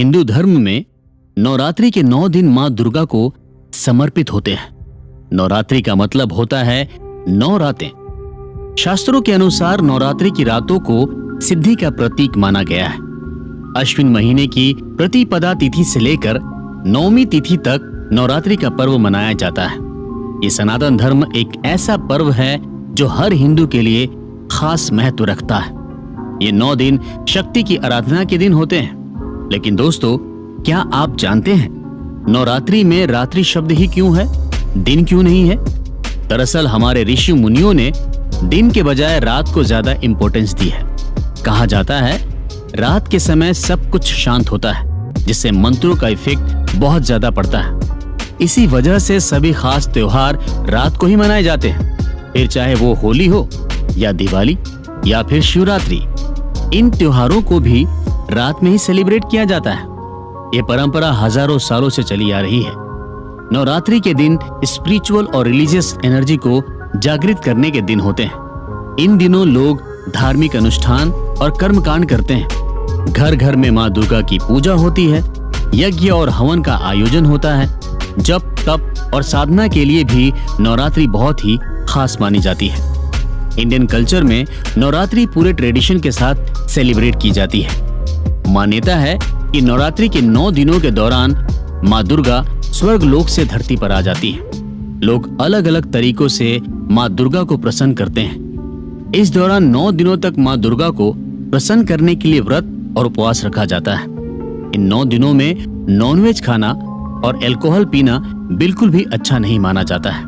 हिंदू धर्म में नवरात्रि के 9 दिन मां दुर्गा को समर्पित होते हैं। नवरात्रि का मतलब होता है 9 रातें। शास्त्रों के अनुसार नवरात्रि की रातों को सिद्धि का प्रतीक माना गया है। अश्विन महीने की प्रतिपदा तिथि से लेकर 9वीं तिथि तक नवरात्रि का पर्व मनाया जाता है। ये सनातन धर्म एक ऐसा पर्व है जो हर हिंदू के लिए खास महत्व रखता है। ये 9 दिन शक्ति की आराधना के दिन होते हैं। लेकिन दोस्तों, क्या आप जानते हैं नवरात्रि में रात्रि शब्द ही क्यों है, दिन क्यों नहीं है? दरअसल हमारे ऋषि मुनियों ने दिन के बजाय रात को ज्यादा इंपॉर्टेंस दी है। कहा जाता है रात के समय सब कुछ शांत होता है, जिससे मंत्रों का इफेक्ट बहुत ज्यादा पड़ता है। इसी वजह से सभी खास त्योहार रात को ही मनाए जाते हैं, फिर चाहे वो होली हो या दिवाली या फिर शिवरात्रि। इन त्योहारों को भी रात में ही सेलिब्रेट किया जाता है। ये परंपरा हजारों सालों से चली आ रही है। नवरात्रि के दिन स्पिरिचुअल और रिलीजियस एनर्जी को जागृत करने के दिन होते हैं। इन दिनों लोग धार्मिक अनुष्ठान और कर्मकांड करते हैं। घर घर में मां दुर्गा की पूजा होती है, यज्ञ और हवन का आयोजन होता है। जप, तप और साधना के लिए भी नवरात्रि बहुत ही खास मानी जाती है। इंडियन कल्चर में नवरात्रि पूरे ट्रेडिशन के साथ सेलिब्रेट की जाती है। मान्यता है कि नवरात्रि के 9 दिनों के दौरान मां दुर्गा स्वर्ग लोक से धरती पर आ जाती है। लोग अलग अलग तरीकों से मां दुर्गा को प्रसन्न करते हैं। इस दौरान 9 दिनों तक मां दुर्गा को प्रसन्न करने के लिए व्रत और उपवास रखा जाता है। इन 9 दिनों में नॉनवेज खाना और अल्कोहल पीना बिल्कुल भी अच्छा नहीं माना जाता है।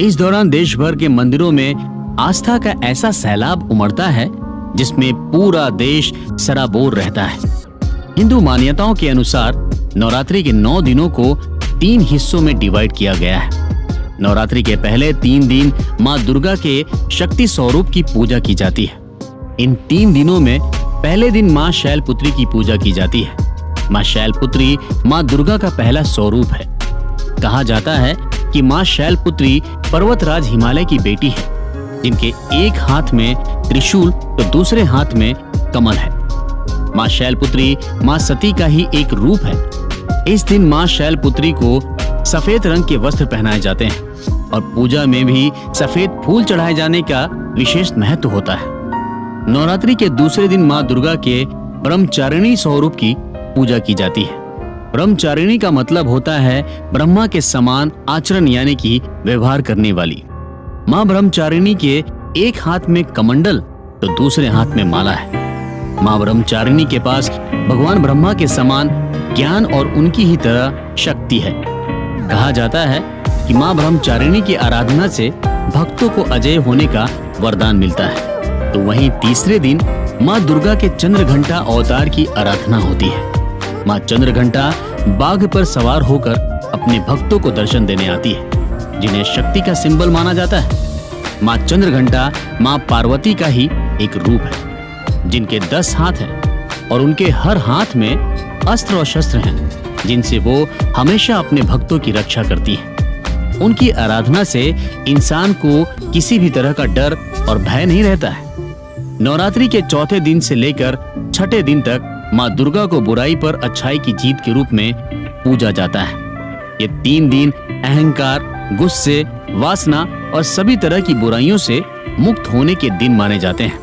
इस दौरान देश भर के मंदिरों में आस्था का ऐसा सैलाब उमड़ता है जिसमें पूरा देश सराबोर रहता है। हिंदू मान्यताओं के अनुसार नवरात्रि के 9 दिनों को 3 हिस्सों में डिवाइड किया गया है। नवरात्रि के पहले 3 दिन मां दुर्गा के शक्ति स्वरूप की पूजा की जाती है। इन 3 दिनों में पहले दिन मां शैलपुत्री की पूजा की जाती है। मां शैलपुत्री मां दुर्गा का पहला स्वरूप है। कहा जाता है कि मां शैलपुत्री पर्वतराज हिमालय की बेटी है, जिनके एक हाथ में त्रिशूल तो दूसरे हाथ में कमल है। मां शैलपुत्री मां सती का ही एक रूप है। इस दिन मां शैलपुत्री को सफेद रंग के वस्त्र पहनाए जाते हैं और पूजा में भी सफेद फूल चढ़ाए जाने का विशेष महत्व होता है। नवरात्रि के दूसरे दिन मां दुर्गा के ब्रह्मचारिणी स्वरूप की पूजा की जाती है। ब्रह्मचारिणी का मतलब होता है ब्रह्मा के समान आचरण यानी कि व्यवहार करने वाली। मां ब्रह्मचारिणी के एक हाथ में कमंडल तो दूसरे हाथ में माला है। मां ब्रह्मचारिणी के पास भगवान ब्रह्मा के समान ज्ञान और उनकी ही तरह शक्ति है। कहा जाता है कि मां ब्रह्मचारिणी की आराधना से भक्तों को अजय होने का वरदान मिलता है। तो वहीं तीसरे दिन मां दुर्गा के चंद्रघंटा अवतार की आराधना होती है। मां चंद्रघंटा बाघ पर सवार होकर अपने भक्तों को दर्शन देने आती है, जिन्हें शक्ति का सिंबल माना जाता है। मां चंद्रघंटा मां पार्वती का ही एक रूप है, जिनके 10 हाथ हैं और उनके हर हाथ में अस्त्र और शस्त्र हैं, जिनसे वो हमेशा अपने भक्तों की रक्षा करती हैं। उनकी आराधना से इंसान को किसी भी तरह का डर और भय नहीं रहता है। नवरात्रि के चौथे दिन से लेकर छठे दिन तक मां दुर्गा को बुराई पर अच्छाई की जीत के रूप में पूजा जाता है। ये 3 दिन अहंकार, गुस्से, वासना और सभी तरह की बुराइयों से मुक्त होने के दिन माने जाते हैं।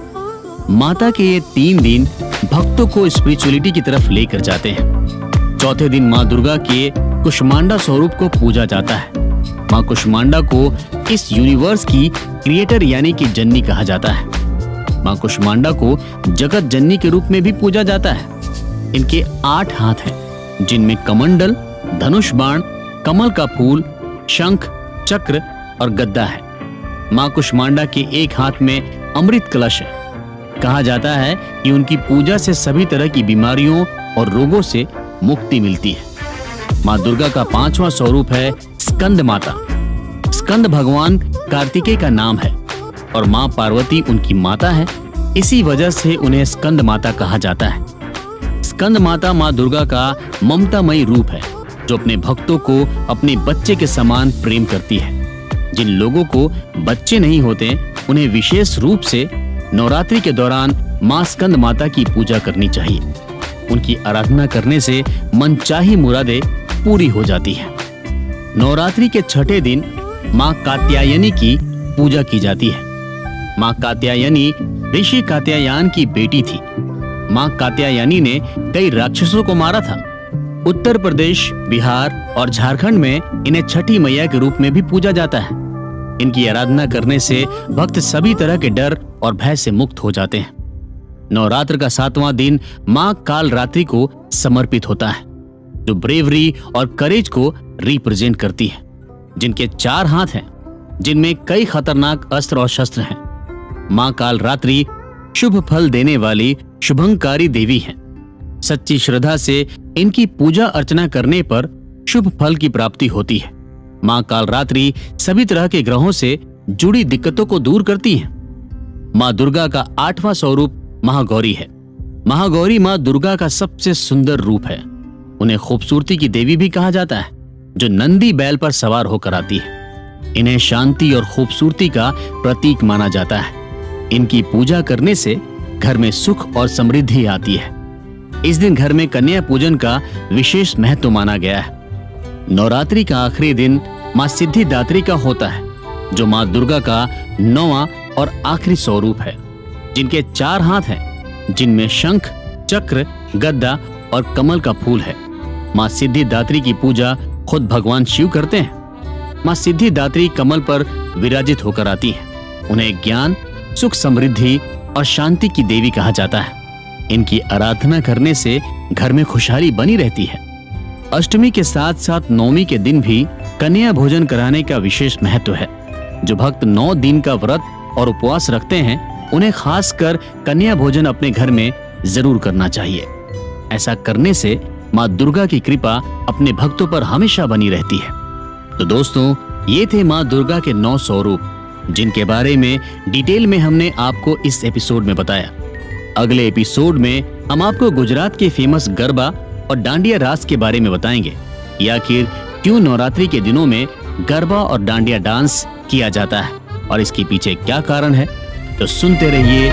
माता के ये 3 दिन भक्तों को स्पिरिचुअलिटी की तरफ लेकर जाते हैं। चौथे दिन मां दुर्गा के कुष्मांडा स्वरूप को पूजा जाता है। मां कुष्मांडा को इस यूनिवर्स की क्रिएटर यानी कि जननी कहा जाता है। मां कुष्मांडा को जगत जननी के रूप में भी पूजा जाता है। इनके 8 हाथ हैं, जिनमें कमंडल, धनुष बाण, कमल का फूल, शंख, चक्र और गद्दा है। मां कुष्मांडा के एक हाथ में अमृत कलश है। कहा जाता है कि उनकी पूजा से सभी तरह की बीमारियों और रोगों से मुक्ति मिलती है। मां दुर्गा का 5वां स्वरूप है स्कंद माता। स्कंद भगवान कार्तिकेय का नाम है और मां पार्वती उनकी माता है। इसी वजह से उन्हें स्कंद माता कहा जाता है। स्कंद माता मां दुर्गा का ममतामयी रूप है, जो अपने भक्तों को अपने बच्चे के समान प्रेम करती है। जिन लोगों को बच्चे नहीं होते, उन्हें विशेष रूप से नवरात्रि के दौरान मां स्कंद माता की पूजा करनी चाहिए। उनकी आराधना करने से मनचाही मुरादें पूरी हो जाती हैं। नवरात्रि के छठे दिन मां कात्यायनी की पूजा की जाती है। मां कात्यायनी ऋषि कात्यायन की बेटी थी। मां कात्यायनी ने कई राक्षसों को मारा था। उत्तर प्रदेश, बिहार और झारखंड में इन्हें छठी मैया के रूप में भी पूजा जाता है। इनकी आराधना करने से भक्त सभी तरह के डर और भय से मुक्त हो जाते हैं। नवरात्र का 7वां दिन मां कालरात्रि को समर्पित होता है, जो ब्रेवरी और करेज को रिप्रेजेंट करती है, जिनके 4 हाथ हैं, जिनमें कई खतरनाक अस्त्र और शस्त्र हैं। मां कालरात्रि शुभ फल देने वाली शुभंकारी देवी हैं। सच्ची श्रद्धा से इनकी पूजा अर्चना करने पर शुभ फल की प्राप्ति होती है। मां कालरात्रि सभी तरह के ग्रहों से जुड़ी दिक्कतों को दूर करती हैं। मां दुर्गा का 8वां स्वरूप महागौरी है। महागौरी मां दुर्गा का सबसे सुंदर रूप है। उन्हें खूबसूरती की देवी भी कहा जाता है, जो नंदी बैल पर सवार होकर आती है। इन्हें शांति और खूबसूरती का प्रतीक माना जाता है। इनकी पूजा करने से घर में सुख और समृद्धि आती है। इस दिन घर में कन्या पूजन का विशेष महत्व माना गया है। नवरात्रि का आखिरी दिन मां सिद्धिदात्री का होता है, जो मां दुर्गा का 9वां और आखिरी स्वरूप है, जिनके 4 हाथ हैं, जिनमें शंख, चक्र, गदा और कमल का फूल है। मां सिद्धिदात्री की पूजा खुद भगवान शिव करते हैं। मां सिद्धिदात्री कमल पर विराजित होकर आती हैं। उन्हें ज्ञान, सुख, समृद्धि और शांति की देवी कहा जाता है। इनकी आराधना करने से घर में खुशहाली बनी रहती है। अष्टमी के साथ साथ नवमी के दिन भी कन्या भोजन कराने का विशेष महत्व है। जो भक्त 9 दिन का व्रत और उपवास रखते हैं, उन्हें खासकर कन्या भोजन अपने घर में जरूर करना चाहिए। ऐसा करने से मां दुर्गा की कृपा अपने भक्तों पर हमेशा बनी रहती है। तो दोस्तों, ये थे मां दुर्गा के 9 स्वरूप, जिनके बारे में डिटेल में हमने आपको इस एपिसोड में बताया। अगले एपिसोड में हम आपको गुजरात के फेमस गरबा और डांडिया रास के बारे में बताएंगे, या आखिर क्यों नवरात्रि के दिनों में गरबा और डांडिया डांस किया जाता है और इसके पीछे क्या कारण है। तो सुनते रहिए